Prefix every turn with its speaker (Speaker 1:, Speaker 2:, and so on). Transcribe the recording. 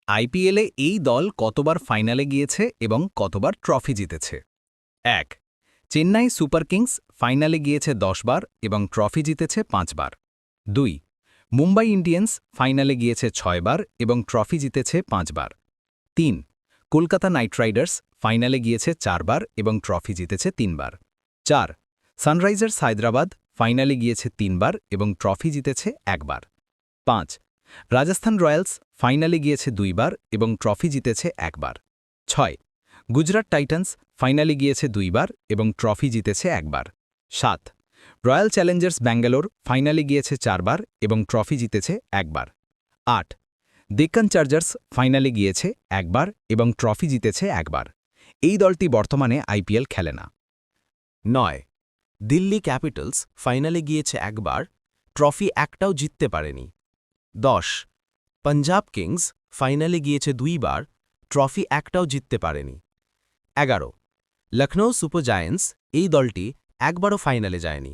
Speaker 1: আইপিএলে এই দল কতবার ফাইনালে গিয়েছে এবং কতবার ট্রফি জিতেছে? ১. চেন্নাই সুপার কিংস ফাইনালে গিয়েছে ১০ বার এবং ট্রফি জিতেছে ৫ বার। ২. মুম্বাই ইন্ডিয়ান্স ফাইনালে গিয়েছে ৬ বার এবং ট্রফি জিতেছে ৫ বার। ৩. কলকাতা নাইট রাইডার্স ফাইনালে গিয়েছে ৪ বার এবং ট্রফি জিতেছে ৩ বার। ৪. সানরাইজার্স হায়দ্রাবাদ ফাইনালে গিয়েছে ৩ বার এবং ট্রফি জিতেছে ১ বার। ৫. রাজস্থান রয়্যালস ফাইনালে গিয়েছে ২ বার এবং ট্রফি জিতেছে ১ বার। ৬. গুজরাট টাইটান্স ফাইনালে গিয়েছে ২ বার এবং ট্রফি জিতেছে ১ বার। ৭. রয়্যাল চ্যালেঞ্জার্স ব্যাঙ্গালোর ফাইনালে গিয়েছে ৪ বার এবং ট্রফি জিতেছে ১ বার। ৮. ডেক্কান চার্জার্স ফাইনালে গিয়েছে ১ বার এবং ট্রফি জিতেছে ১ বার। এই দলটি বর্তমানে আইপিএল খেলে না।
Speaker 2: ৯. দিল্লি ক্যাপিটালস ফাইনালে গিয়েছে একবার, ট্রফি একটাও জিততে পারেনি। ১০. পাঞ্জাব কিংস ফাইনালে গিয়েছে ২ বার, ট্রফি একটাও জিততে পারেনি। ১১. লখনৌ সুপার জায়ান্টস এই দলটি একবারও ফাইনালে যায়নি।